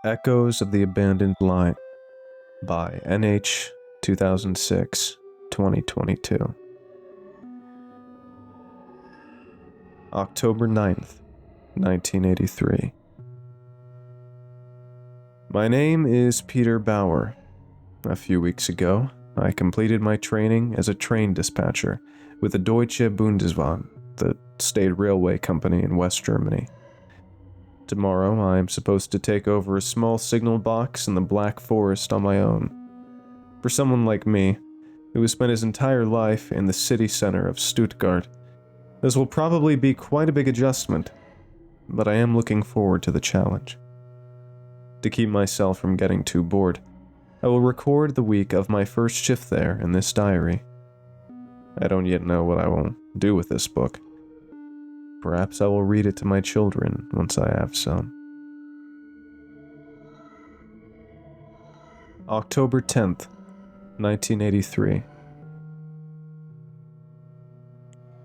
Echoes of the Abandoned Line by NH 2006 2022. October 9th, 1983. My name is Peter Bauer. A few weeks ago, I completed my training as a train dispatcher with the Deutsche Bundesbahn, the state railway company in West Germany. Tomorrow, I am supposed to take over a small signal box in the Black Forest on my own. For someone like me, who has spent his entire life in the city center of Stuttgart, this will probably be quite a big adjustment, but I am looking forward to the challenge. To keep myself from getting too bored, I will record the week of my first shift there in this diary. I don't yet know what I will do with this book. Perhaps I will read it to my children once I have some. October 10th, 1983.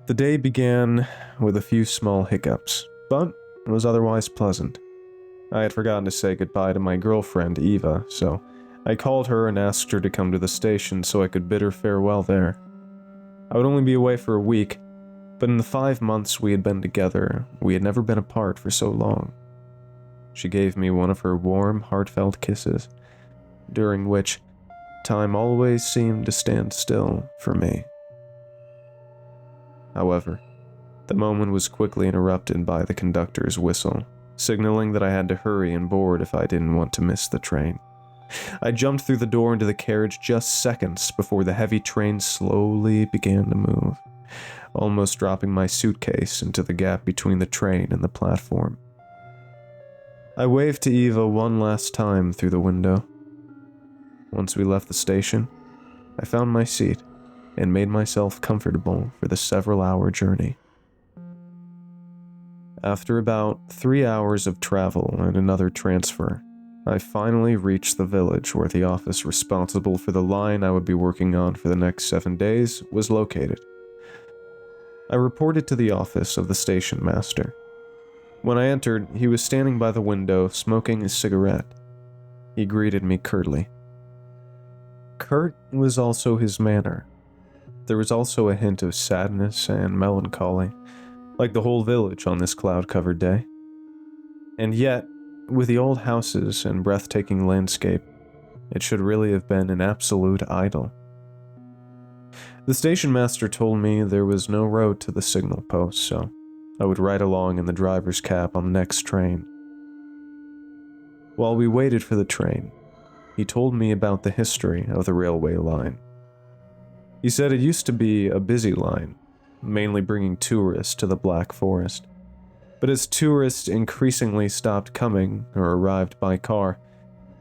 The day began with a few small hiccups, but was otherwise pleasant. I had forgotten to say goodbye to my girlfriend, Eva, so I called her and asked her to come to the station so I could bid her farewell there. I would only be away for a week, but in the 5 months we had been together, we had never been apart for so long. She gave me one of her warm, heartfelt kisses, during which time always seemed to stand still for me. However, the moment was quickly interrupted by the conductor's whistle, signaling that I had to hurry and board if I didn't want to miss the train. I jumped through the door into the carriage just seconds before the heavy train slowly began to move, almost dropping my suitcase into the gap between the train and the platform. I waved to Eva one last time through the window. Once we left the station, I found my seat and made myself comfortable for the several-hour journey. After about 3 hours of travel and another transfer, I finally reached the village where the office responsible for the line I would be working on for the next 7 days was located. I reported to the office of the station master. When I entered, he was standing by the window smoking a cigarette. He greeted me curtly. Curt was also his manner. There was also a hint of sadness and melancholy, like the whole village on this cloud-covered day. And yet, with the old houses and breathtaking landscape, it should really have been an absolute idyll. The station master told me there was no road to the signal post, so I would ride along in the driver's cab on the next train. While we waited for the train, he told me about the history of the railway line. He said it used to be a busy line, mainly bringing tourists to the Black Forest. But as tourists increasingly stopped coming or arrived by car,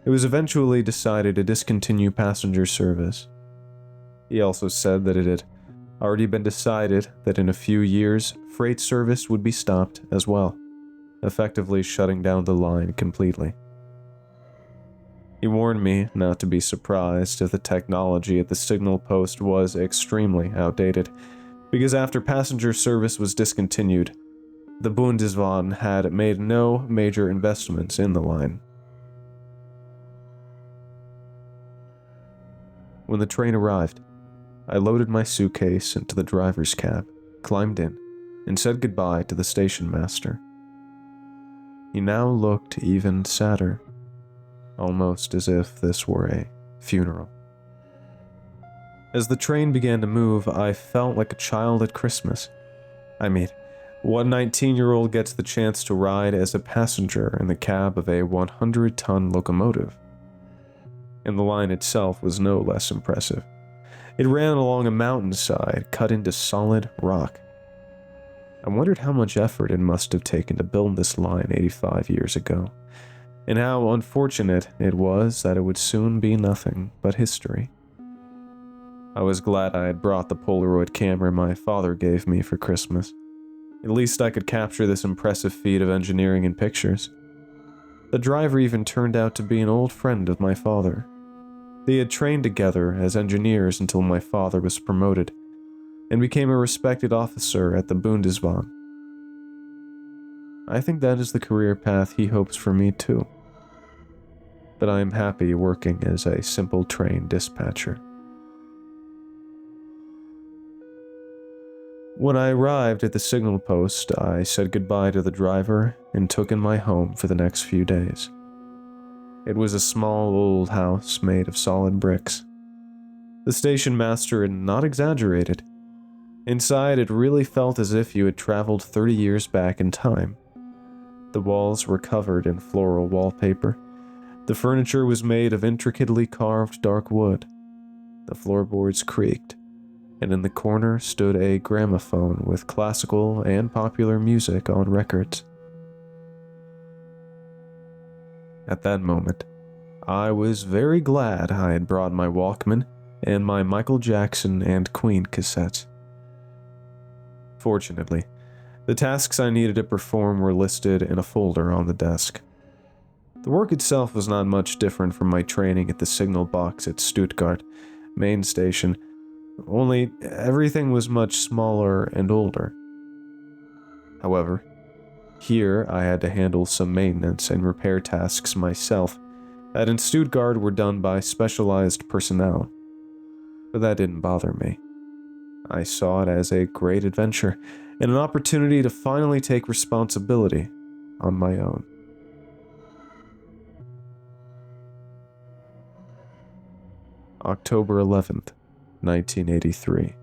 it was eventually decided to discontinue passenger service. He also said that it had already been decided that in a few years, freight service would be stopped as well, effectively shutting down the line completely. He warned me not to be surprised if the technology at the signal post was extremely outdated, because after passenger service was discontinued, the Bundesbahn had made no major investments in the line. When the train arrived, I loaded my suitcase into the driver's cab, climbed in, and said goodbye to the station master. He now looked even sadder, almost as if this were a funeral. As the train began to move, I felt like a child at Christmas. I mean, what 19-year-old gets the chance to ride as a passenger in the cab of a 100-ton locomotive? And the line itself was no less impressive. It ran along a mountainside cut into solid rock. I wondered how much effort it must have taken to build this line 85 years ago, and how unfortunate it was that it would soon be nothing but history. I was glad I had brought the Polaroid camera my father gave me for Christmas. At least I could capture this impressive feat of engineering in pictures. The driver even turned out to be an old friend of my father. They had trained together as engineers until my father was promoted, and became a respected officer at the Bundesbahn. I think that is the career path he hopes for me too. but I am happy working as a simple train dispatcher. When I arrived at the signal post, I said goodbye to the driver and took in my home for the next few days. It was a small old house made of solid bricks. The station master had not exaggerated. Inside, it really felt as if you had traveled 30 years back in time. The walls were covered in floral wallpaper. The furniture was made of intricately carved dark wood. The floorboards creaked, and in the corner stood a gramophone with classical and popular music on records. At that moment, I was very glad I had brought my Walkman and my Michael Jackson and Queen cassettes. Fortunately, the tasks I needed to perform were listed in a folder on the desk. The work itself was not much different from my training at the signal box at Stuttgart main station, only everything was much smaller and older. However, here I had to handle some maintenance and repair tasks myself that in Stuttgart were done by specialized personnel. But that didn't bother me. I saw it as a great adventure and an opportunity to finally take responsibility on my own. October 11th, 1983.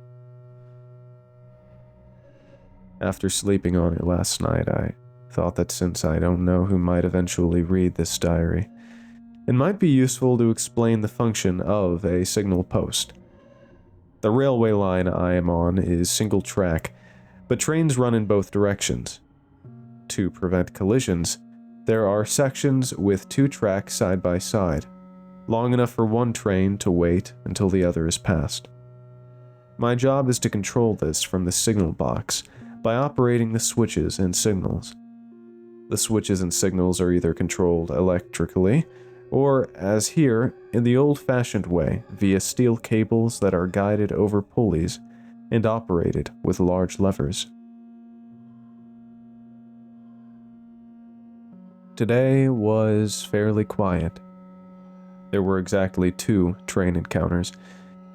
After sleeping on it last night, I thought that since I don't know who might eventually read this diary, it might be useful to explain the function of a signal post. The railway line I am on is single track, but trains run in both directions. To prevent collisions, there are sections with two tracks side by side, long enough for one train to wait until the other is passed. My job is to control this from the signal box by operating the switches and signals. The switches and signals are either controlled electrically, or, as here, in the old-fashioned way, via steel cables that are guided over pulleys and operated with large levers. Today was fairly quiet. There were exactly 2 train encounters,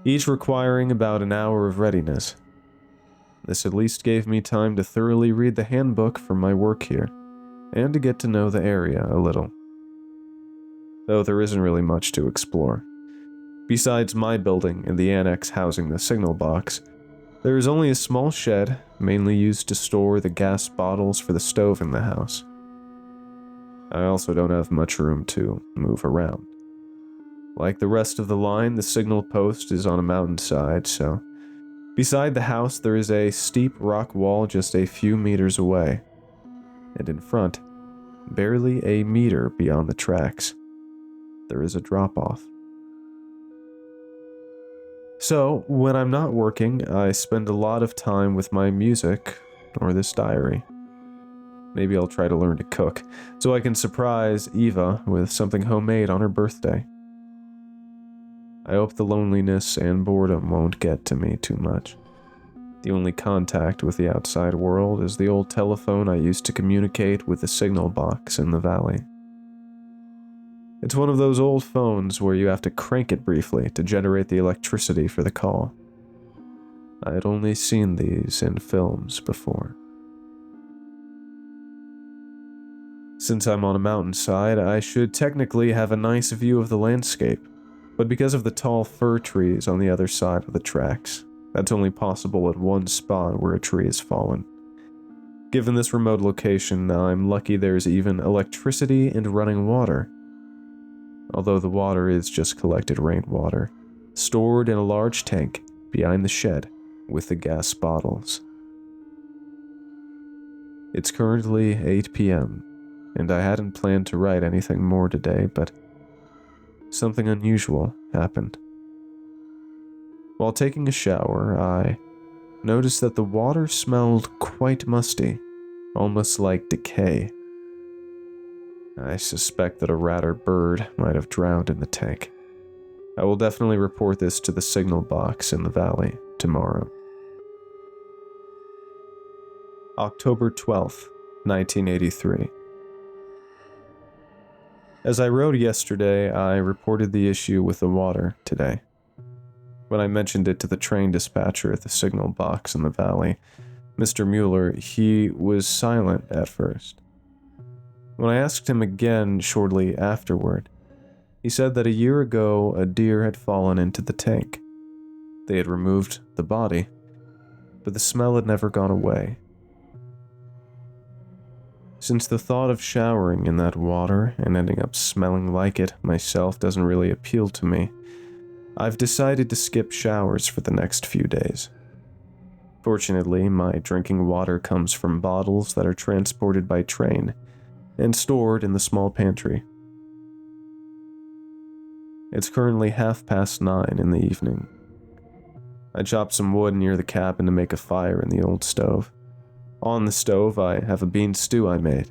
each requiring about an hour of readiness. This at least gave me time to thoroughly read the handbook for my work here, and to get to know the area a little. Though there isn't really much to explore. Besides my building and the annex housing the signal box, there is only a small shed, mainly used to store the gas bottles for the stove in the house. I also don't have much room to move around. Like the rest of the line, the signal post is on a mountainside, so beside the house there is a steep rock wall just a few meters away, and in front, barely a meter beyond the tracks, there is a drop-off. So, when I'm not working, I spend a lot of time with my music or this diary. Maybe I'll try to learn to cook, so I can surprise Eva with something homemade on her birthday. I hope the loneliness and boredom won't get to me too much. The only contact with the outside world is the old telephone I used to communicate with the signal box in the valley. It's one of those old phones where you have to crank it briefly to generate the electricity for the call. I had only seen these in films before. Since I'm on a mountainside, I should technically have a nice view of the landscape, but because of the tall fir trees on the other side of the tracks, that's only possible at one spot where a tree has fallen. Given this remote location, I'm lucky there's even electricity and running water. Although the water is just collected rainwater, stored in a large tank behind the shed with the gas bottles. It's currently 8 p.m., and I hadn't planned to write anything more today, but something unusual happened. While taking a shower, I noticed that the water smelled quite musty, almost like decay. I suspect that a rat or bird might have drowned in the tank. I will definitely report this to the signal box in the valley tomorrow. October 12th, 1983. As I wrote yesterday, I reported the issue with the water today. When I mentioned it to the train dispatcher at the signal box in the valley, Mr. Mueller, he was silent at first. When I asked him again shortly afterward, he said that a year ago a deer had fallen into the tank. They had removed the body, but the smell had never gone away. Since the thought of showering in that water and ending up smelling like it myself doesn't really appeal to me, I've decided to skip showers for the next few days. Fortunately, my drinking water comes from bottles that are transported by train and stored in the small pantry. It's currently 9:30 in the evening. I chopped some wood near the cabin to make a fire in the old stove. On the stove, I have a bean stew I made.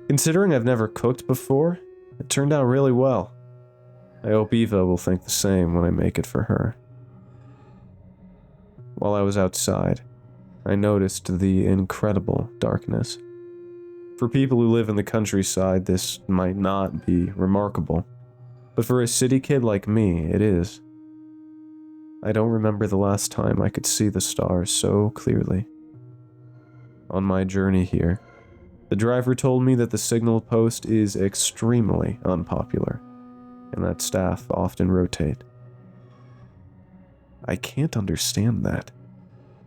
Considering I've never cooked before, it turned out really well. I hope Eva will think the same when I make it for her. While I was outside, I noticed the incredible darkness. For people who live in the countryside, this might not be remarkable, but for a city kid like me, it is. I don't remember the last time I could see the stars so clearly. On my journey here, the driver told me that the signal post is extremely unpopular, and that staff often rotate. I can't understand that.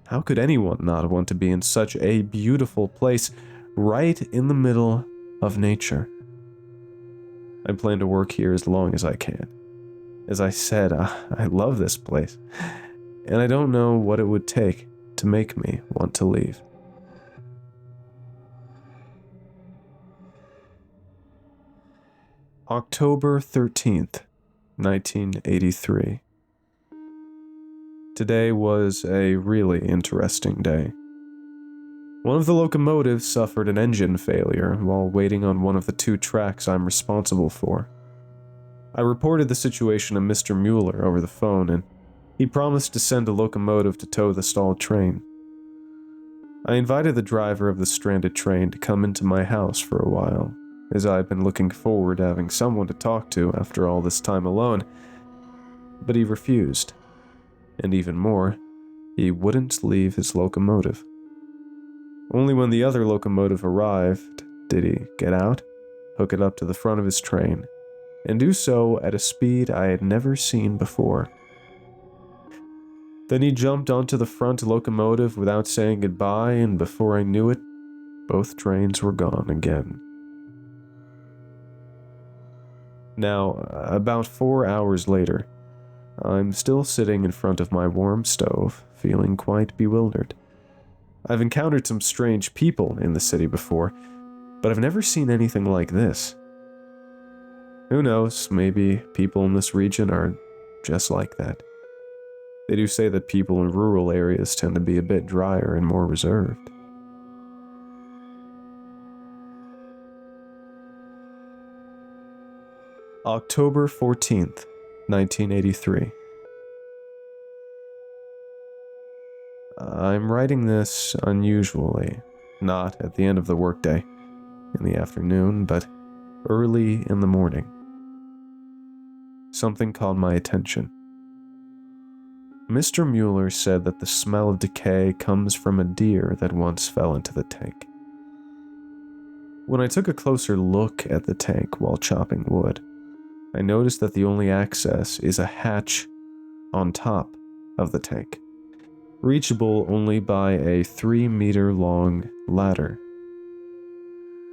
How could anyone not want to be in such a beautiful place, right in the middle of nature? I plan to work here as long as I can. As I said, I love this place, and I don't know what it would take to make me want to leave. October 13th, 1983. Today was a really interesting day. One of the locomotives suffered an engine failure while waiting on one of the 2 tracks I'm responsible for. I reported the situation to Mr. Mueller over the phone, and he promised to send a locomotive to tow the stalled train. I invited the driver of the stranded train to come into my house for a while, as I've been looking forward to having someone to talk to after all this time alone, but he refused. And even more, he wouldn't leave his locomotive. Only when the other locomotive arrived did he get out, hook it up to the front of his train, and do so at a speed I had never seen before. Then he jumped onto the front locomotive without saying goodbye, and before I knew it, both trains were gone again. Now, about 4 hours later, I'm still sitting in front of my warm stove, feeling quite bewildered. I've encountered some strange people in the city before, but I've never seen anything like this. Who knows, maybe people in this region are just like that. They do say that people in rural areas tend to be a bit drier and more reserved. October 14th, 1983. I'm writing this unusually, not at the end of the workday, in the afternoon, but early in the morning. Something caught my attention. Mr. Mueller said that the smell of decay comes from a deer that once fell into the tank. When I took a closer look at the tank while chopping wood, I noticed that the only access is a hatch on top of the tank, reachable only by a 3-meter-long ladder.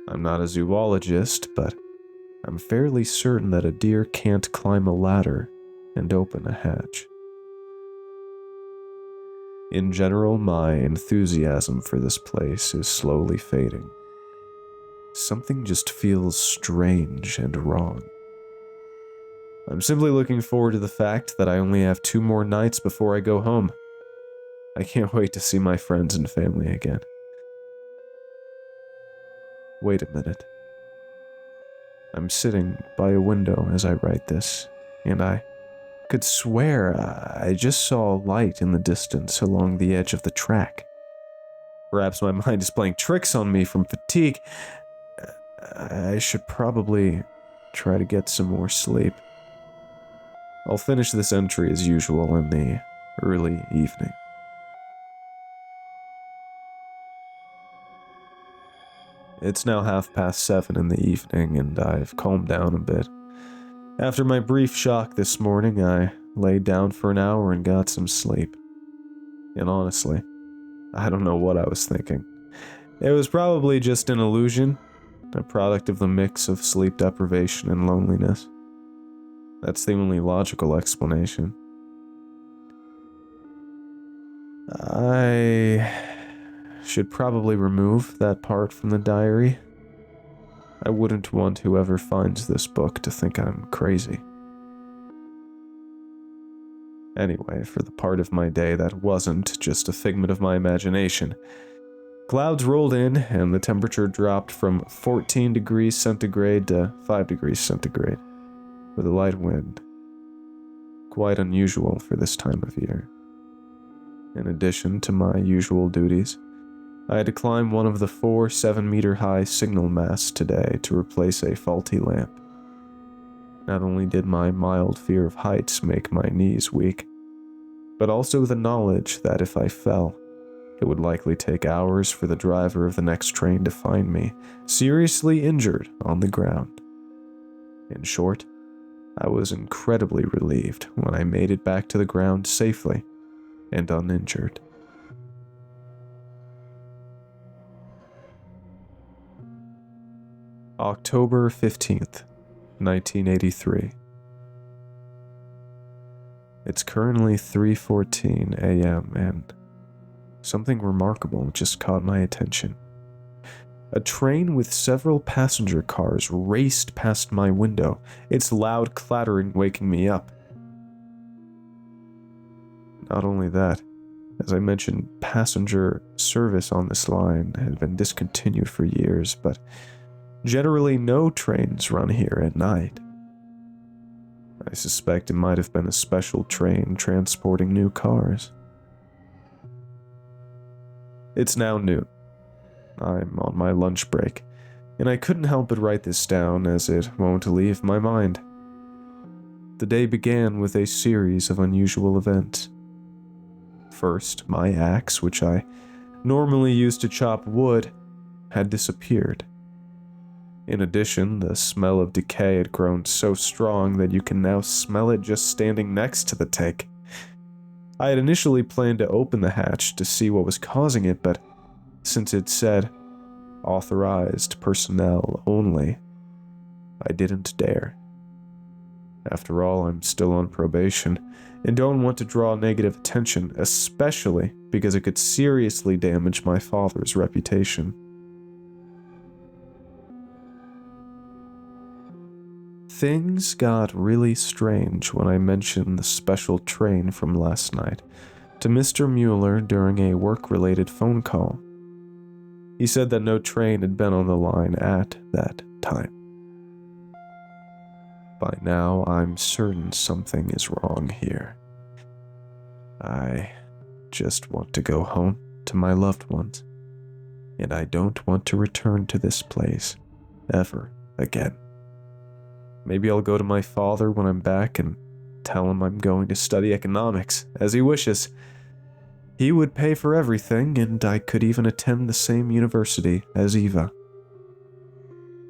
I'm not a zoologist, but I'm fairly certain that a deer can't climb a ladder and open a hatch. In general, my enthusiasm for this place is slowly fading. Something just feels strange and wrong. I'm simply looking forward to the fact that I only have 2 more nights before I go home. I can't wait to see my friends and family again. Wait a minute. I'm sitting by a window as I write this, and I could swear I just saw a light in the distance along the edge of the track. Perhaps my mind is playing tricks on me from fatigue. I should probably try to get some more sleep. I'll finish this entry as usual in the early evening. It's now 7:30 in the evening, and I've calmed down a bit. After my brief shock this morning, I laid down for an hour and got some sleep. And honestly, I don't know what I was thinking. It was probably just an illusion, a product of the mix of sleep deprivation and loneliness. That's the only logical explanation. I should probably remove that part from the diary. I wouldn't want whoever finds this book to think I'm crazy. Anyway, for the part of my day that wasn't just a figment of my imagination, clouds rolled in and the temperature dropped from 14 degrees centigrade to 5 degrees centigrade, with a light wind. Quite unusual for this time of year. In addition to my usual duties, I had to climb one of the 4 7-meter-high signal masts today to replace a faulty lamp. Not only did my mild fear of heights make my knees weak, but also the knowledge that if I fell, it would likely take hours for the driver of the next train to find me, seriously injured on the ground. In short, I was incredibly relieved when I made it back to the ground safely and uninjured. October 15th, 1983. It's currently 3:14 a.m. and something remarkable just caught my attention. A train with several passenger cars raced past my window, its loud clattering waking me up. Not only that, as I mentioned, passenger service on this line had been discontinued for years, but generally no trains run here at night. I suspect it might have been a special train transporting new cars. It's now noon. I'm on my lunch break, and I couldn't help but write this down as it won't leave my mind. The day began with a series of unusual events. First, my axe, which I normally use to chop wood, had disappeared. In addition, the smell of decay had grown so strong that you can now smell it just standing next to the take. I had initially planned to open the hatch to see what was causing it, but since it said, "Authorized personnel only," I didn't dare. After all, I'm still on probation, and don't want to draw negative attention, especially because it could seriously damage my father's reputation. Things got really strange when I mentioned the special train from last night to Mr. Mueller during a work-related phone call. He said that no train had been on the line at that time. By now, I'm certain something is wrong here. I just want to go home to my loved ones, and I don't want to return to this place ever again. Maybe I'll go to my father when I'm back and tell him I'm going to study economics, as he wishes. He would pay for everything, and I could even attend the same university as Eva.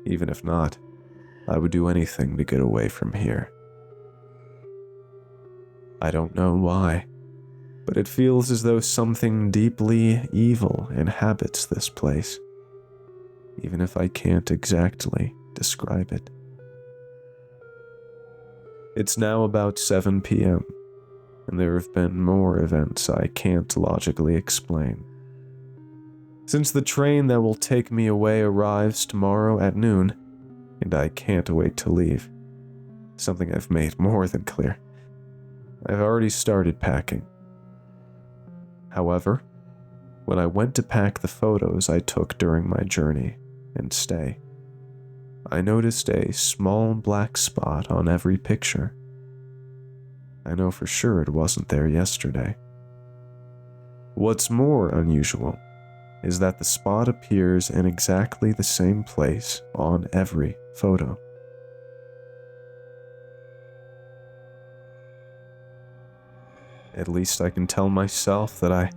Even if not, I would do anything to get away from here. I don't know why, but it feels as though something deeply evil inhabits this place, even if I can't exactly describe it. It's now about 7 p.m., and there have been more events I can't logically explain. Since the train that will take me away arrives tomorrow at noon, and I can't wait to leave, something I've made more than clear, I've already started packing. However, when I went to pack the photos I took during my journey and stay, I noticed a small black spot on every picture. I know for sure it wasn't there yesterday. What's more unusual is that the spot appears in exactly the same place on every photo. At least I can tell myself that I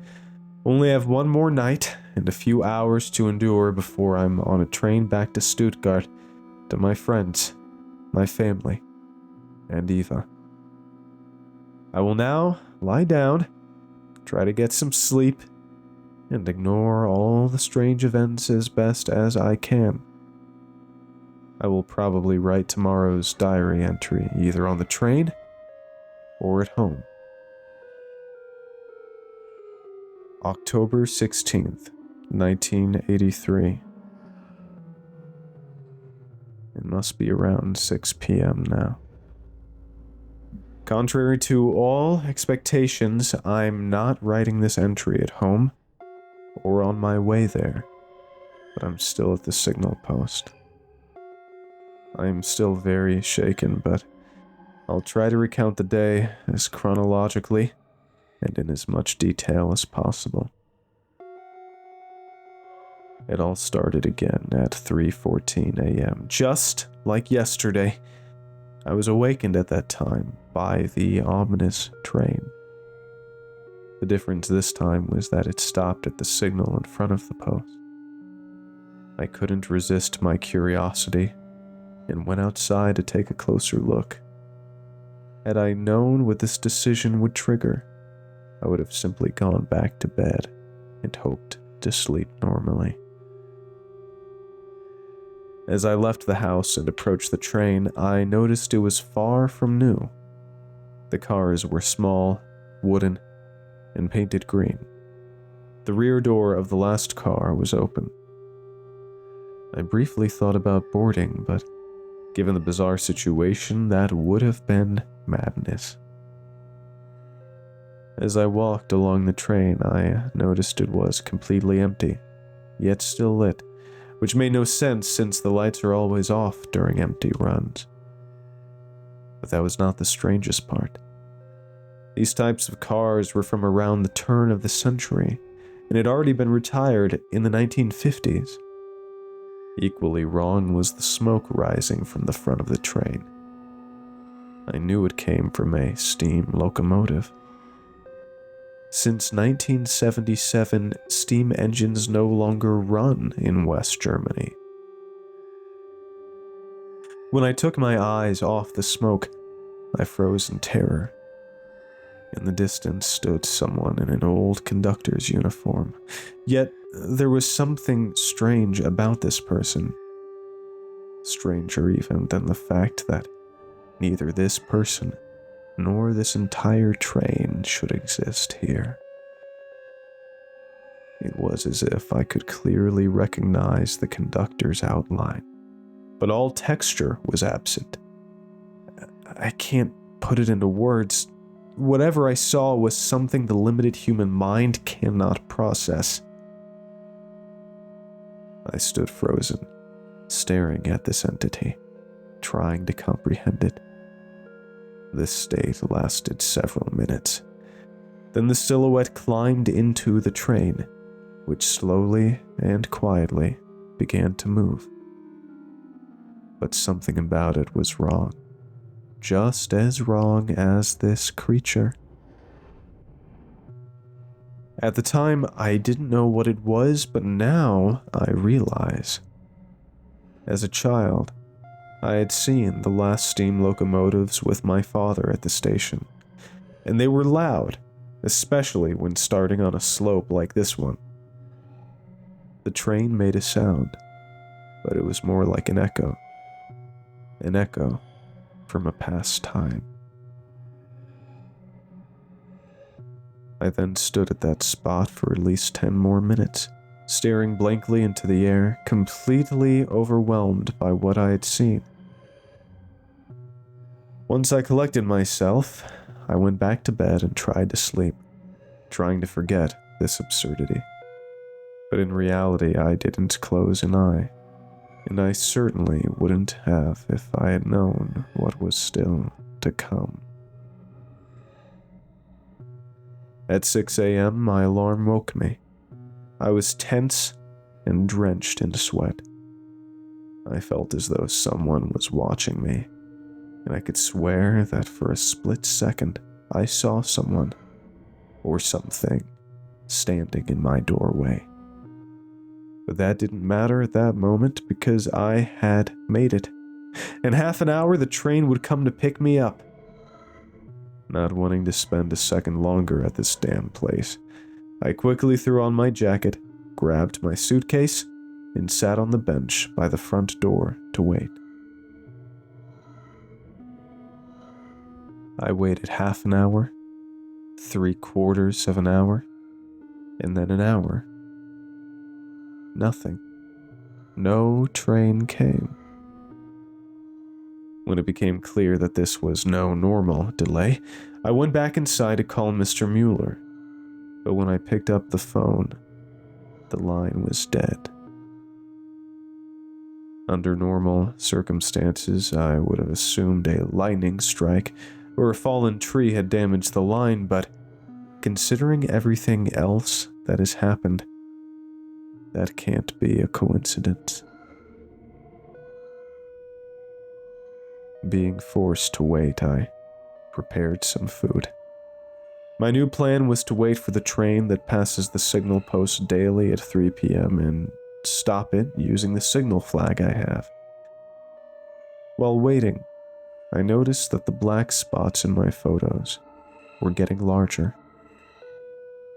only have one more night and a few hours to endure before I'm on a train back to Stuttgart, to my friends, my family, and Eva. I will now lie down, try to get some sleep, and ignore all the strange events as best as I can. I will probably write tomorrow's diary entry either on the train or at home. October 16th, 1983. It must be around 6 p.m. now. Contrary to all expectations, I'm not writing this entry at home or on my way there, but I'm still at the signal post. I am still very shaken, but I'll try to recount the day as chronologically and in as much detail as possible. It all started again at 3:14 a.m., just like yesterday. I was awakened at that time by the ominous train. The difference this time was that it stopped at the signal in front of the post. I couldn't resist my curiosity and went outside to take a closer look. Had I known what this decision would trigger, I would have simply gone back to bed and hoped to sleep normally. As I left the house and approached the train, I noticed it was far from new. The cars were small, wooden, and painted green. The rear door of the last car was open. I briefly thought about boarding, but given the bizarre situation, that would have been madness. As I walked along the train, I noticed it was completely empty, yet still lit, which made no sense since the lights are always off during empty runs. But that was not the strangest part. These types of cars were from around the turn of the century, and had already been retired in the 1950s. Equally wrong was the smoke rising from the front of the train. I knew it came from a steam locomotive. Since 1977, steam engines no longer run in West Germany. When I took my eyes off the smoke, I froze in terror. In the distance stood someone in an old conductor's uniform. Yet there was something strange about this person. Stranger even than the fact that neither this person nor this entire train should exist here. It was as if I could clearly recognize the conductor's outline, but all texture was absent. I can't put it into words. Whatever I saw was something the limited human mind cannot process. I stood frozen, staring at this entity, trying to comprehend it. This state lasted several minutes. Then the silhouette climbed into the train, which slowly and quietly began to move. But something about it was wrong, just as wrong as this creature. At the time, I didn't know what it was, but now I realize. As a child, I had seen the last steam locomotives with my father at the station, and they were loud, especially when starting on a slope like this one. The train made a sound, but it was more like an echo from a past time. I then stood at that spot for at least 10 more minutes, staring blankly into the air, completely overwhelmed by what I had seen. Once I collected myself, I went back to bed and tried to sleep, trying to forget this absurdity. But in reality, I didn't close an eye, and I certainly wouldn't have if I had known what was still to come. At 6 a.m., my alarm woke me. I was tense and drenched in sweat. I felt as though someone was watching me, and I could swear that for a split second, I saw someone or something standing in my doorway. But that didn't matter at that moment because I had made it. In half an hour, the train would come to pick me up. Not wanting to spend a second longer at this damn place, I quickly threw on my jacket, grabbed my suitcase, and sat on the bench by the front door to wait. I waited half an hour, 3/4 of an hour, and then an hour. Nothing. No train came. When it became clear that this was no normal delay, I went back inside to call Mr. Mueller. But when I picked up the phone, the line was dead. Under normal circumstances, I would have assumed a lightning strike or a fallen tree had damaged the line, but considering everything else that has happened, that can't be a coincidence. Being forced to wait, I prepared some food. My new plan was to wait for the train that passes the signal post daily at 3 p.m. and stop it using the signal flag I have. While waiting, I noticed that the black spots in my photos were getting larger.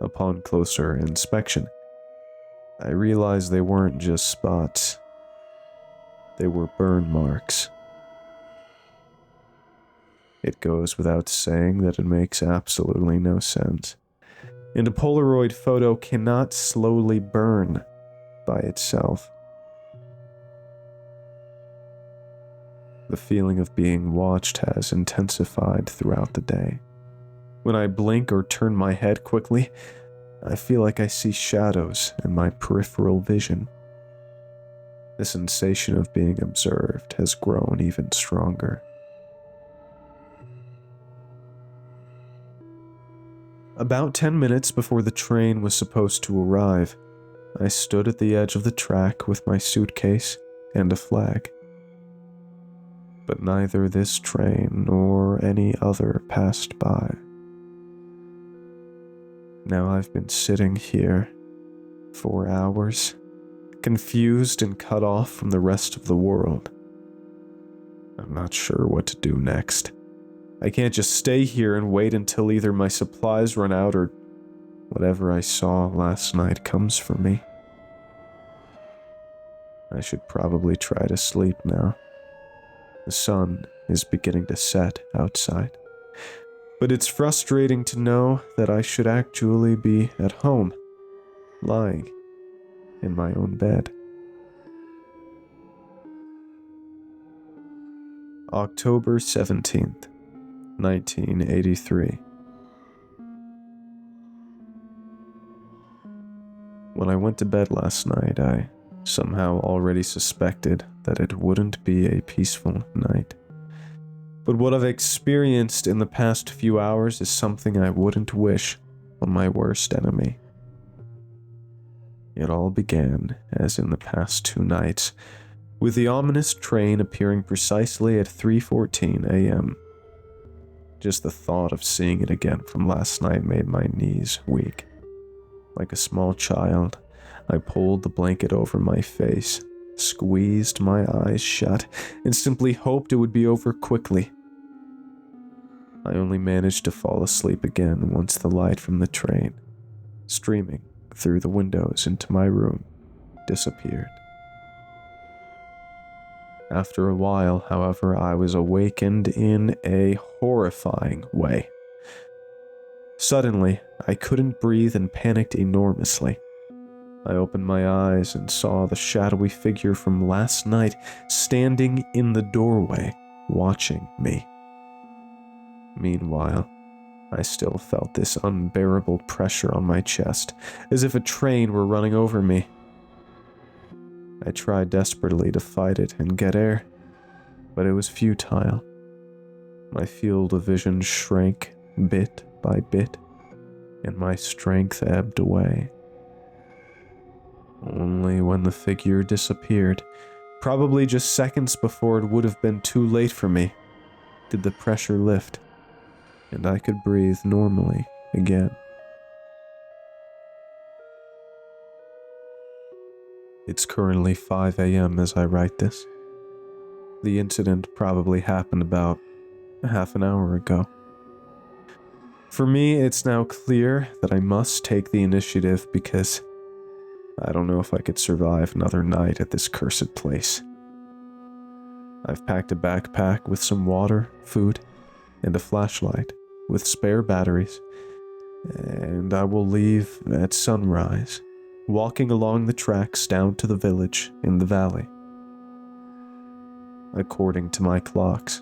Upon closer inspection, I realized they weren't just spots. They were burn marks. It goes without saying that it makes absolutely no sense. And a Polaroid photo cannot slowly burn by itself. The feeling of being watched has intensified throughout the day. When I blink or turn my head quickly, I feel like I see shadows in my peripheral vision. The sensation of being observed has grown even stronger. About 10 minutes before the train was supposed to arrive, I stood at the edge of the track with my suitcase and a flag. But neither this train nor any other passed by. Now I've been sitting here 4 hours, confused and cut off from the rest of the world. I'm not sure what to do next. I can't just stay here and wait until either my supplies run out or whatever I saw last night comes for me. I should probably try to sleep now. The sun is beginning to set outside. But it's frustrating to know that I should actually be at home, lying in my own bed. October 17th. 1983. When I went to bed last night, I somehow already suspected that it wouldn't be a peaceful night. But what I've experienced in the past few hours is something I wouldn't wish on my worst enemy. It all began, as in the past 2 nights, with the ominous train appearing precisely at 3:14 a.m. Just the thought of seeing it again from last night made my knees weak. Like a small child, I pulled the blanket over my face, squeezed my eyes shut, and simply hoped it would be over quickly. I only managed to fall asleep again once the light from the train, streaming through the windows into my room, disappeared. After a while, however, I was awakened in a horrifying way. Suddenly, I couldn't breathe and panicked enormously. I opened my eyes and saw the shadowy figure from last night standing in the doorway, watching me. Meanwhile, I still felt this unbearable pressure on my chest, as if a train were running over me. I tried desperately to fight it and get air, but it was futile. My field of vision shrank bit by bit, and my strength ebbed away. Only when the figure disappeared, probably just seconds before it would have been too late for me, did the pressure lift, and I could breathe normally again. It's currently 5 a.m. as I write this. The incident probably happened about a half an hour ago. For me, it's now clear that I must take the initiative because I don't know if I could survive another night at this cursed place. I've packed a backpack with some water, food, and a flashlight with spare batteries, and I will leave at sunrise, walking along the tracks down to the village in the valley. According to my clocks,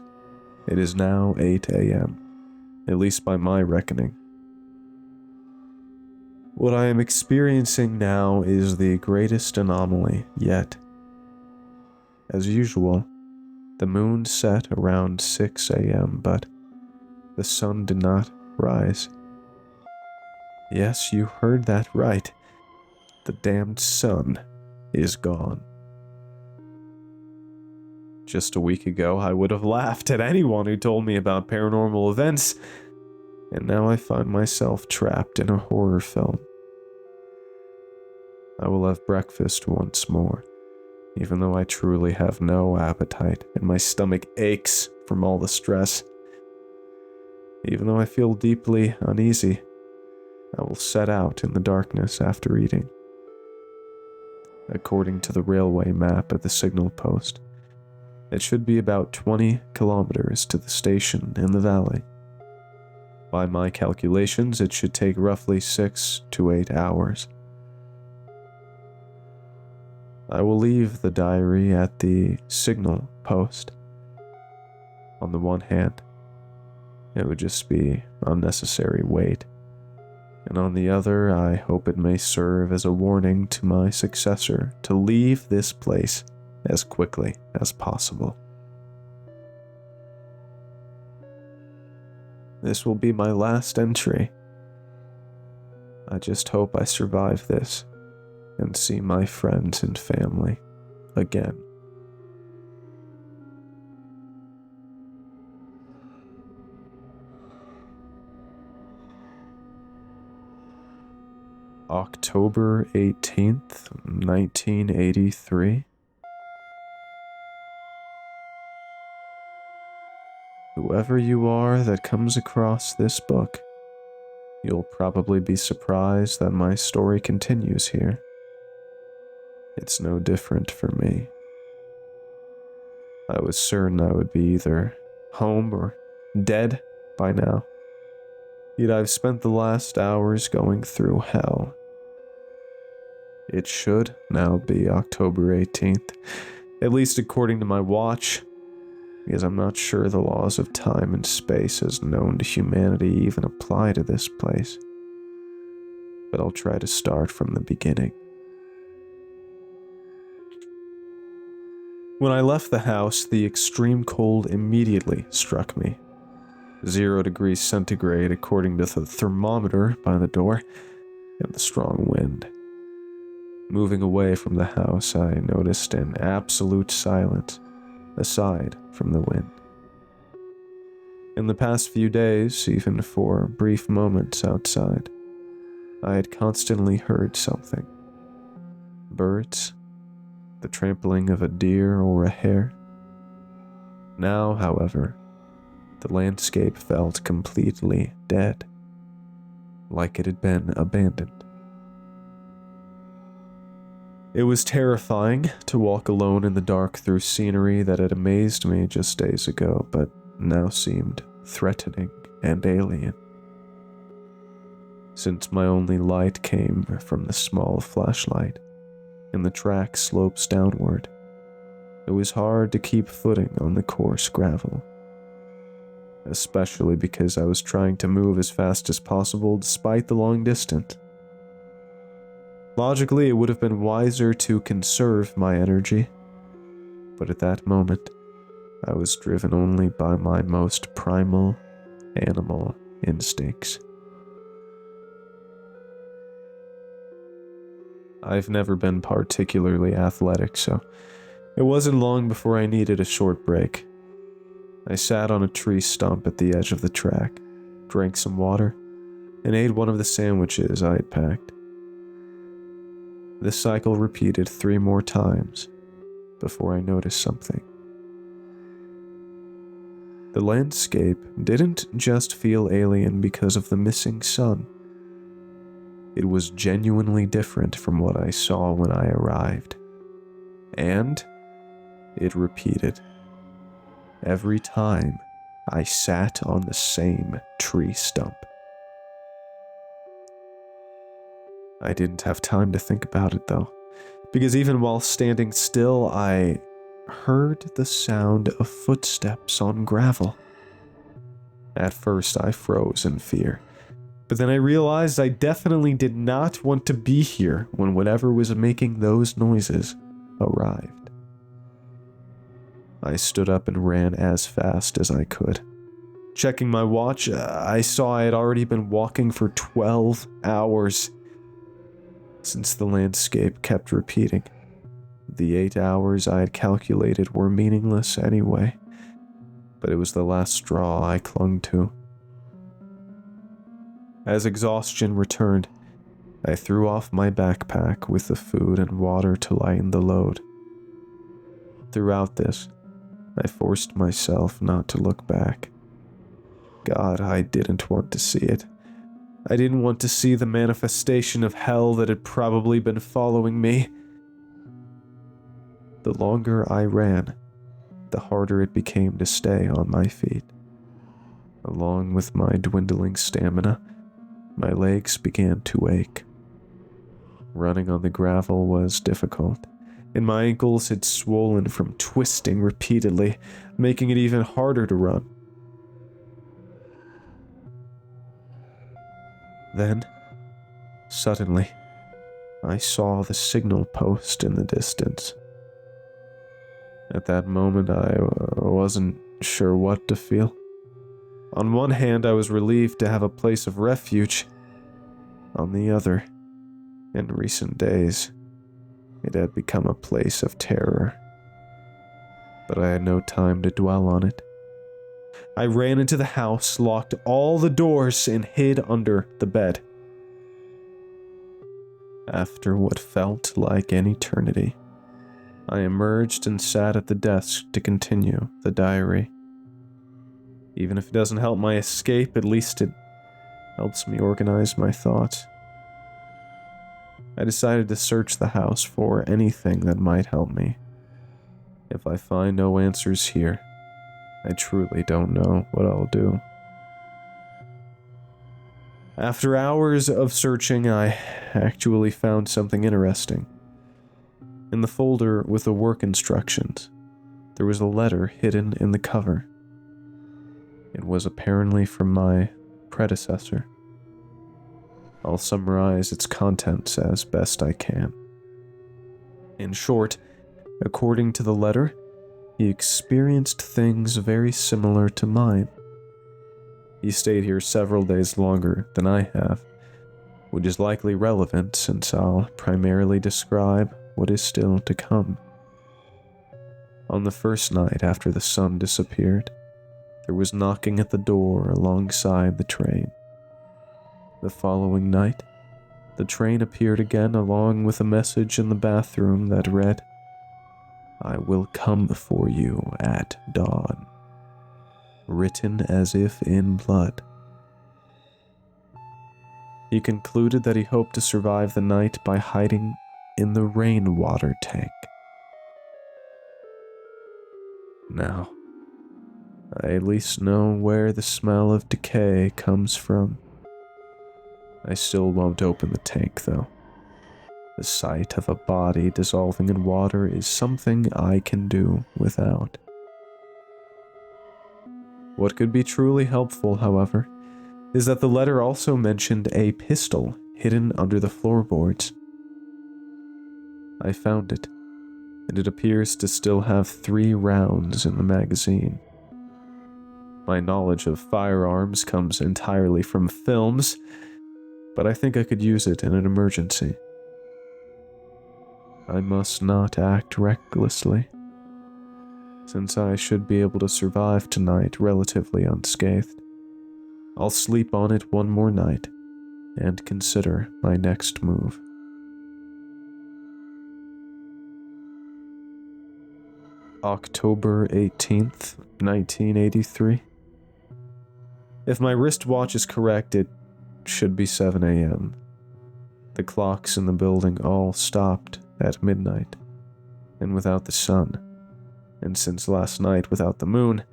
it is now 8 a.m., at least by my reckoning. What I am experiencing now is the greatest anomaly yet. As usual, the moon set around 6 a.m., but the sun did not rise. Yes, you heard that right. The damned sun is gone. Just a week ago, I would have laughed at anyone who told me about paranormal events, and now I find myself trapped in a horror film. I will have breakfast once more, even though I truly have no appetite and my stomach aches from all the stress. Even though I feel deeply uneasy, I will set out in the darkness after eating. According to the railway map at the signal post, it should be about 20 kilometers to the station in the valley. By my calculations, it should take roughly 6 to 8 hours. I will leave the diary at the signal post. On the one hand, it would just be unnecessary weight, and on the other, I hope it may serve as a warning to my successor to leave this place as quickly as possible. This will be my last entry. I just hope I survive this and see my friends and family again. October 18th, 1983. Whoever you are that comes across this book, you'll probably be surprised that my story continues here. It's no different for me. I was certain I would be either home or dead by now. Yet I've spent the last hours going through hell. It should now be October 18th, at least according to my watch, because I'm not sure the laws of time and space as known to humanity even apply to this place. But I'll try to start from the beginning. When I left the house, the extreme cold immediately struck me. 0 degrees centigrade according to the thermometer by the door, and the strong wind. Moving away from the house, I noticed an absolute silence, aside from the wind. In the past few days, even for brief moments outside, I had constantly heard something. Birds, the trampling of a deer or a hare. Now, however, the landscape felt completely dead, like it had been abandoned. It was terrifying to walk alone in the dark through scenery that had amazed me just days ago, but now seemed threatening and alien. Since my only light came from the small flashlight, and the track slopes downward, it was hard to keep footing on the coarse gravel. Especially because I was trying to move as fast as possible despite the long distance. Logically, it would have been wiser to conserve my energy, but at that moment, I was driven only by my most primal animal instincts. I've never been particularly athletic, so it wasn't long before I needed a short break. I sat on a tree stump at the edge of the track, drank some water, and ate one of the sandwiches I had packed. This cycle repeated 3 more times before I noticed something. The landscape didn't just feel alien because of the missing sun. It was genuinely different from what I saw when I arrived. And it repeated. Every time I sat on the same tree stump. I didn't have time to think about it though, because even while standing still, I heard the sound of footsteps on gravel. At first, I froze in fear, but then I realized I definitely did not want to be here when whatever was making those noises arrived. I stood up and ran as fast as I could. Checking my watch, I saw I had already been walking for 12 hours. Since the landscape kept repeating, the 8 hours I had calculated were meaningless anyway, but it was the last straw I clung to. As exhaustion returned, I threw off my backpack with the food and water to lighten the load. Throughout this, I forced myself not to look back. God, I didn't want to see it. I didn't want to see the manifestation of hell that had probably been following me. The longer I ran, the harder it became to stay on my feet. Along with my dwindling stamina, my legs began to ache. Running on the gravel was difficult, and my ankles had swollen from twisting repeatedly, making it even harder to run. Then, suddenly, I saw the signal post in the distance. At that moment, I wasn't sure what to feel. On one hand, I was relieved to have a place of refuge. On the other, in recent days, it had become a place of terror. But I had no time to dwell on it. I ran into the house, locked all the doors, and hid under the bed. After what felt like an eternity, I emerged and sat at the desk to continue the diary. Even if it doesn't help my escape, at least it helps me organize my thoughts. I decided to search the house for anything that might help me. If I find no answers here, I truly don't know what I'll do. After hours of searching, I actually found something interesting. In the folder with the work instructions, there was a letter hidden in the cover. It was apparently from my predecessor. I'll summarize its contents as best I can. In short, according to the letter, he experienced things very similar to mine. He stayed here several days longer than I have, which is likely relevant since I'll primarily describe what is still to come. On the first night after the sun disappeared, there was knocking at the door alongside the train. The following night, the train appeared again along with a message in the bathroom that read, "I will come for you at dawn," written as if in blood. He concluded that he hoped to survive the night by hiding in the rainwater tank. Now, I at least know where the smell of decay comes from. I still won't open the tank, though. The sight of a body dissolving in water is something I can do without. What could be truly helpful, however, is that the letter also mentioned a pistol hidden under the floorboards. I found it, and it appears to still have 3 rounds in the magazine. My knowledge of firearms comes entirely from films, but I think I could use it in an emergency. I must not act recklessly, since I should be able to survive tonight relatively unscathed. I'll sleep on it one more night and consider my next move. October 18th, 1983. If my wristwatch is correct, it should be 7 a.m. The clocks in the building all stopped at midnight, and without the sun, and since last night without the moon,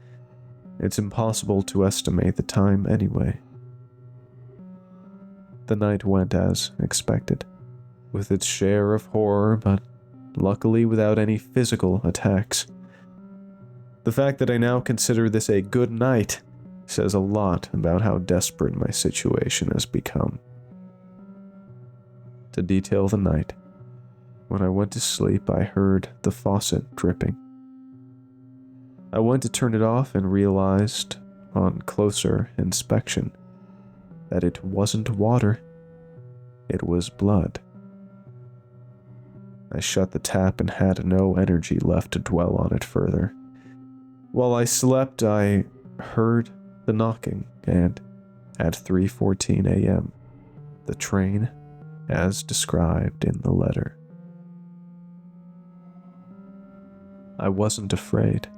it's impossible to estimate the time anyway. The night went as expected, with its share of horror, but luckily without any physical attacks. The fact that I now consider this a good night says a lot about how desperate my situation has become. To detail the night, when I went to sleep, I heard the faucet dripping. I went to turn it off and realized, on closer inspection, that it wasn't water, it was blood. I shut the tap and had no energy left to dwell on it further. While I slept, I heard the knocking, and at 3:14 a.m., the train, as described in the letter. I wasn't afraid.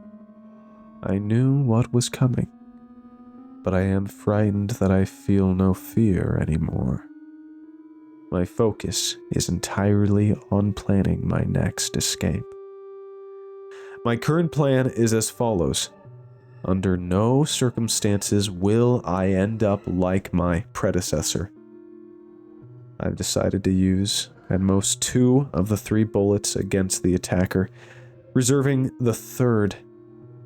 I knew what was coming, but I am frightened that I feel no fear anymore. My focus is entirely on planning my next escape. My current plan is as follows. Under no circumstances will I end up like my predecessor. I've decided to use at most 2 of the 3 bullets against the attacker, reserving the 3rd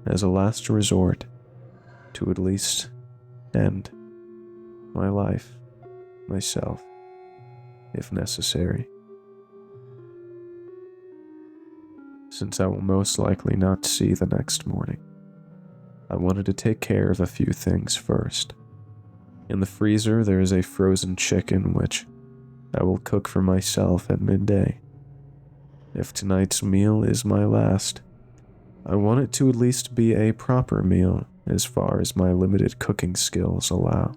as a last resort to at least end my life myself, if necessary. Since I will most likely not see the next morning, I wanted to take care of a few things first. In the freezer, there is a frozen chicken which I will cook for myself at midday. If tonight's meal is my last, I want it to at least be a proper meal as far as my limited cooking skills allow.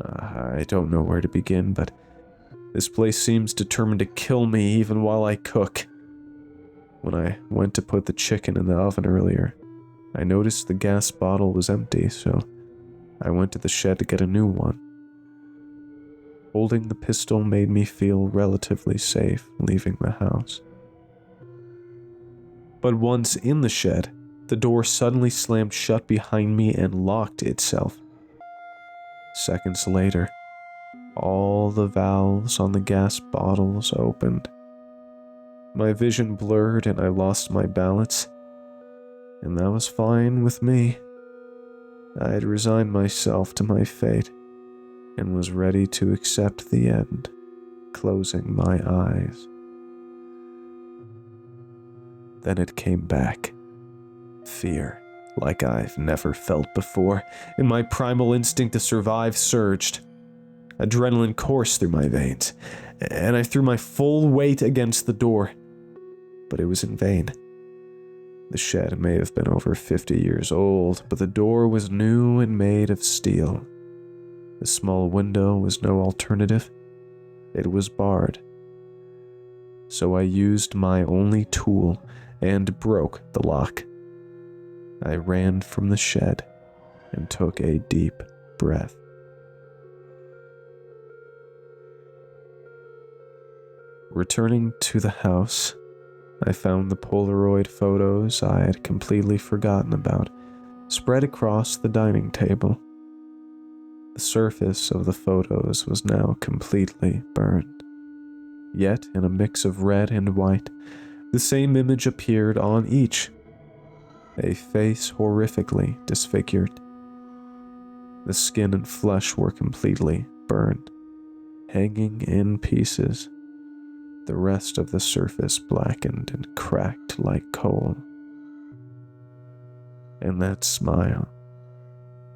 I don't know where to begin, but this place seems determined to kill me even while I cook. When I went to put the chicken in the oven earlier, I noticed the gas bottle was empty, so I went to the shed to get a new one. Holding the pistol made me feel relatively safe leaving the house. But once in the shed, the door suddenly slammed shut behind me and locked itself. Seconds later, all the valves on the gas bottles opened. My vision blurred and I lost my balance, and that was fine with me. I had resigned myself to my fate and was ready to accept the end, closing my eyes. Then it came back. Fear, like I've never felt before, and my primal instinct to survive surged. Adrenaline coursed through my veins, and I threw my full weight against the door, but it was in vain. The shed may have been over 50 years old, but the door was new and made of steel. The small window was no alternative. It was barred. So I used my only tool and broke the lock. I ran from the shed and took a deep breath. Returning to the house, I found the Polaroid photos I had completely forgotten about spread across the dining table. The surface of the photos was now completely burned. Yet, in a mix of red and white, the same image appeared on each. A face horrifically disfigured. The skin and flesh were completely burned, hanging in pieces. The rest of the surface blackened and cracked like coal. And that smile,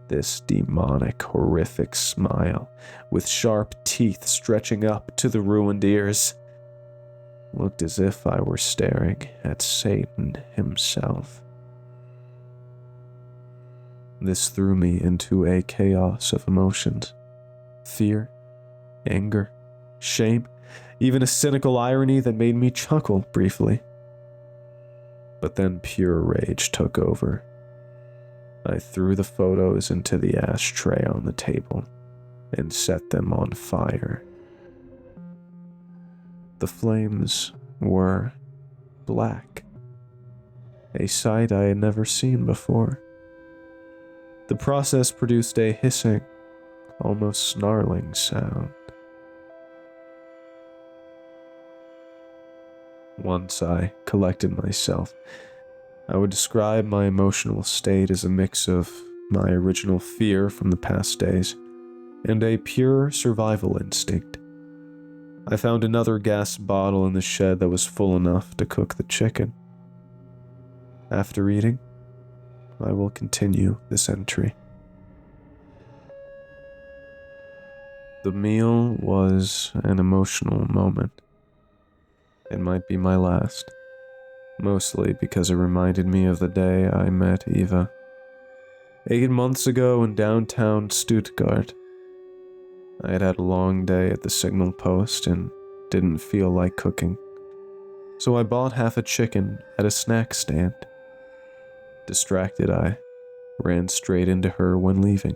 this demonic, horrific smile, with sharp teeth stretching up to the ruined ears, looked as if I were staring at Satan himself. This threw me into a chaos of emotions. Fear, anger, shame, even a cynical irony that made me chuckle briefly. But then pure rage took over. I threw the photos into the ashtray on the table and set them on fire. The flames were black, a sight I had never seen before. The process produced a hissing, almost snarling sound. Once I collected myself, I would describe my emotional state as a mix of my original fear from the past days and a pure survival instinct. I found another gas bottle in the shed that was full enough to cook the chicken. After eating, I will continue this entry. The meal was an emotional moment. It might be my last, mostly because it reminded me of the day I met Eva. 8 months ago in downtown Stuttgart. I had had a long day at the signal post and didn't feel like cooking, so I bought half a chicken at a snack stand. Distracted, I ran straight into her when leaving.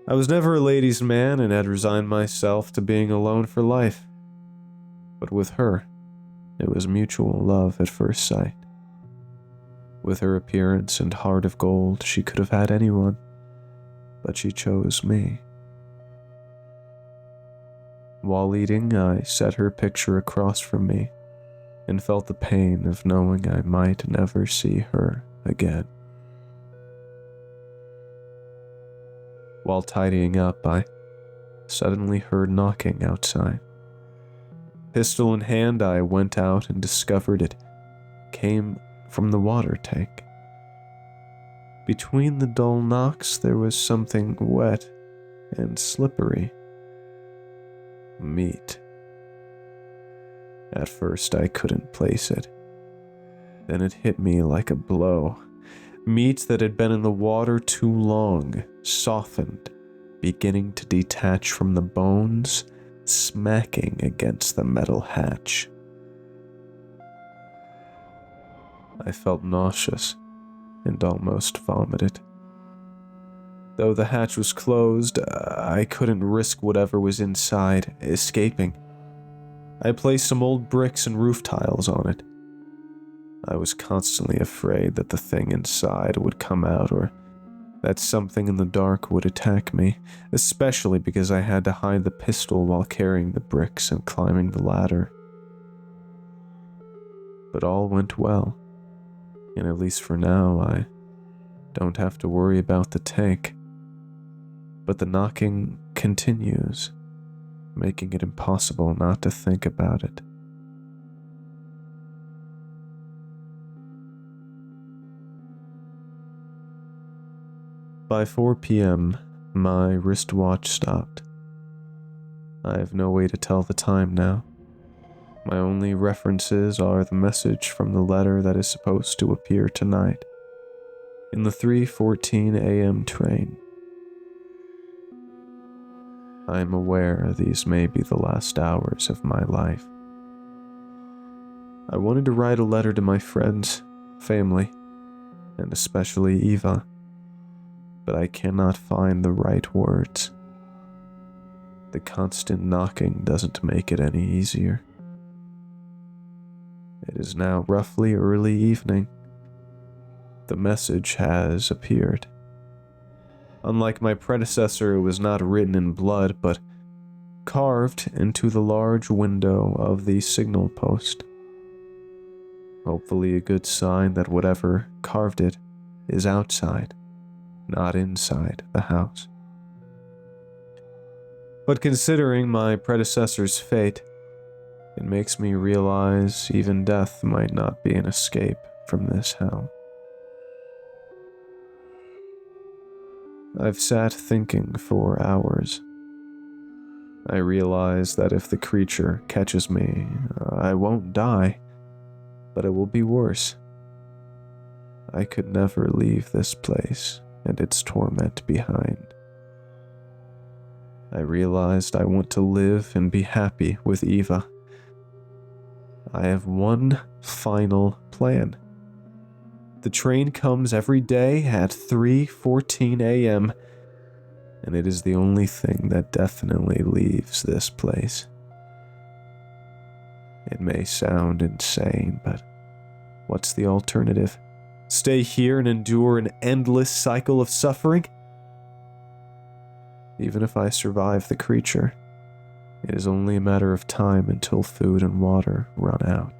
I was never a ladies' man and had resigned myself to being alone for life. But with her, it was mutual love at first sight. With her appearance and heart of gold, she could have had anyone, but she chose me. While eating, I set her picture across from me and felt the pain of knowing I might never see her again. While tidying up, I suddenly heard knocking outside. Pistol in hand, I went out and discovered it came from the water tank. Between the dull knocks, there was something wet and slippery. Meat. At first, I couldn't place it. Then it hit me like a blow. Meat that had been in the water too long, softened, beginning to detach from the bones, smacking against the metal hatch. I felt nauseous and almost vomited. Though the hatch was closed, I couldn't risk whatever was inside escaping. I placed some old bricks and roof tiles on it. I was constantly afraid that the thing inside would come out or that something in the dark would attack me, especially because I had to hide the pistol while carrying the bricks and climbing the ladder. But all went well, and at least for now, I don't have to worry about the tank. But the knocking continues, making it impossible not to think about it. By 4 p.m., my wristwatch stopped. I have no way to tell the time now. My only references are the message from the letter that is supposed to appear tonight, in the 3:14 a.m. train. I am aware these may be the last hours of my life. I wanted to write a letter to my friends, family, and especially Eva, but I cannot find the right words. The constant knocking doesn't make it any easier. It is now roughly early evening. The message has appeared. Unlike my predecessor, it was not written in blood, but carved into the large window of the signal post. Hopefully a good sign that whatever carved it is outside, not inside the house. But considering my predecessor's fate, it makes me realize even death might not be an escape from this hell. I've sat thinking for hours. I realize that if the creature catches me, I won't die, but it will be worse. I could never leave this place and its torment behind. I realized I want to live and be happy with Eva. I have one final plan. The train comes every day at 3:14 a.m., and it is the only thing that definitely leaves this place. It may sound insane, but what's the alternative? Stay here and endure an endless cycle of suffering? Even if I survive the creature, it is only a matter of time until food and water run out.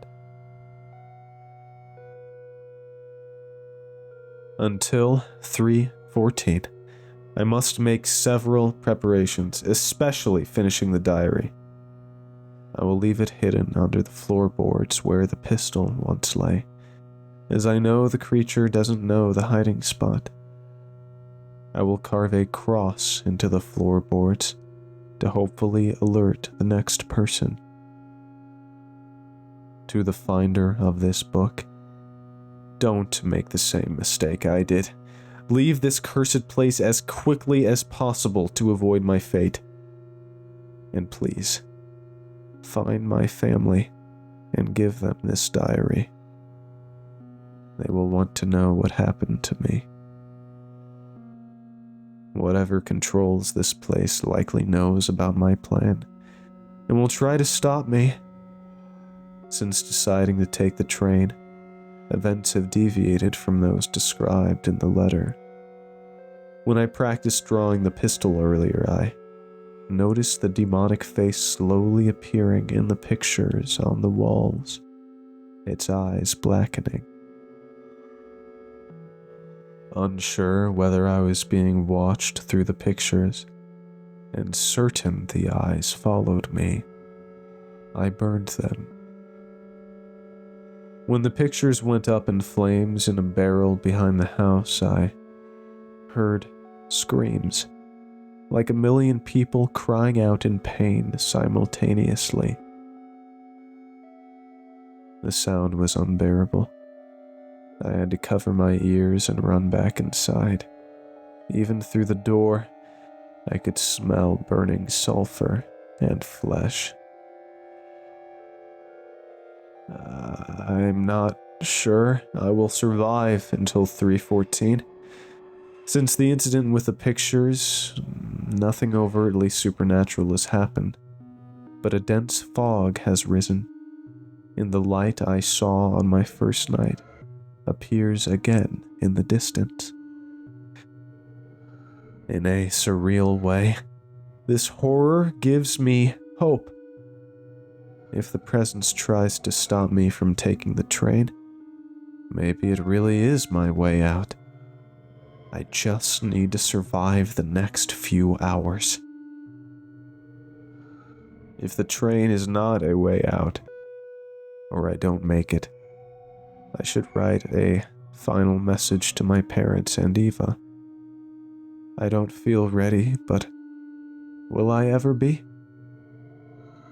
Until 3:14, I must make several preparations, especially finishing the diary. I will leave it hidden under the floorboards where the pistol once lay, as I know the creature doesn't know the hiding spot. I will carve a cross into the floorboards to hopefully alert the next person. To the finder of this book, don't make the same mistake I did. Leave this cursed place as quickly as possible to avoid my fate. And please, find my family and give them this diary. They will want to know what happened to me. Whatever controls this place likely knows about my plan and will try to stop me. Since deciding to take the train, events have deviated from those described in the letter. When I practiced drawing the pistol earlier, I noticed the demonic face slowly appearing in the pictures on the walls, its eyes blackening. Unsure whether I was being watched through the pictures, and certain the eyes followed me, I burned them. When the pictures went up in flames in a barrel behind the house, I heard screams, like a million people crying out in pain simultaneously. The sound was unbearable. I had to cover my ears and run back inside. Even through the door, I could smell burning sulfur and flesh. I'm not sure I will survive until 3:14. Since the incident with the pictures, nothing overtly supernatural has happened, but a dense fog has risen. In the light I saw on my first night appears again in the distance. In a surreal way, this horror gives me hope. If the presence tries to stop me from taking the train, maybe it really is my way out. I just need to survive the next few hours. If the train is not a way out, or I don't make it, I should write a final message to my parents and Eva. I don't feel ready, but will I ever be?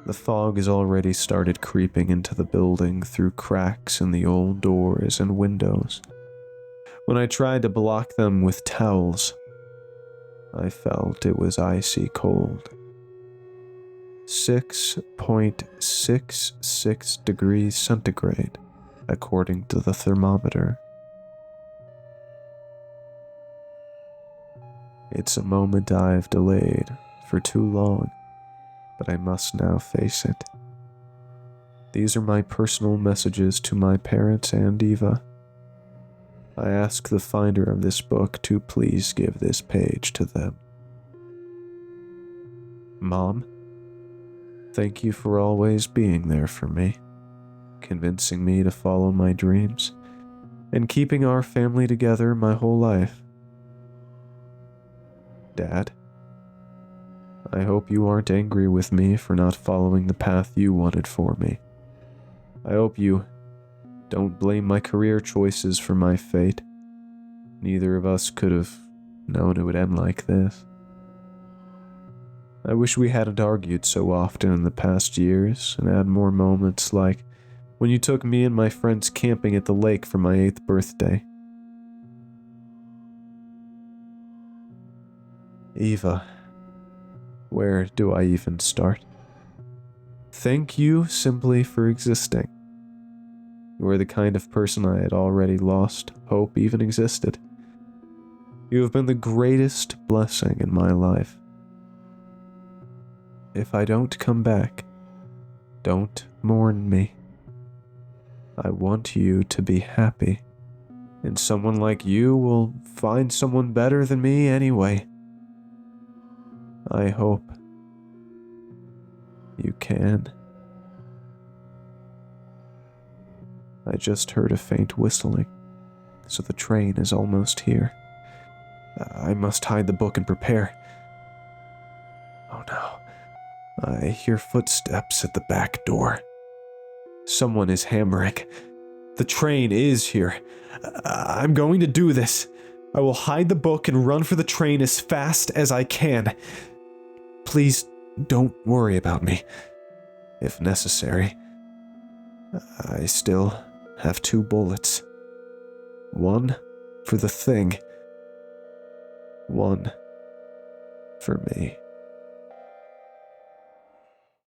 The fog has already started creeping into the building through cracks in the old doors and windows. When I tried to block them with towels, I felt it was icy cold. 6.66 degrees centigrade, according to the thermometer. It's a moment I've delayed for too long, but I must now face it. These are my personal messages to my parents and Eva. I ask the finder of this book to please give this page to them. Mom, thank you for always being there for me, convincing me to follow my dreams, and keeping our family together my whole life. Dad, I hope you aren't angry with me for not following the path you wanted for me. I hope you don't blame my career choices for my fate. Neither of us could have known it would end like this. I wish we hadn't argued so often in the past years and had more moments like when you took me and my friends camping at the lake for my 8th birthday. Eva, where do I even start? Thank you simply for existing. You were the kind of person I had already lost hope even existed. You have been the greatest blessing in my life. If I don't come back, don't mourn me. I want you to be happy, and someone like you will find someone better than me anyway. I hope you can. I just heard a faint whistling, so the train is almost here. I must hide the book and prepare. Oh no. I hear footsteps at the back door. Someone is hammering. The train is here. I'm going to do this. I will hide the book and run for the train as fast as I can. Please don't worry about me. If necessary, I still have 2 bullets. One for the thing. One for me.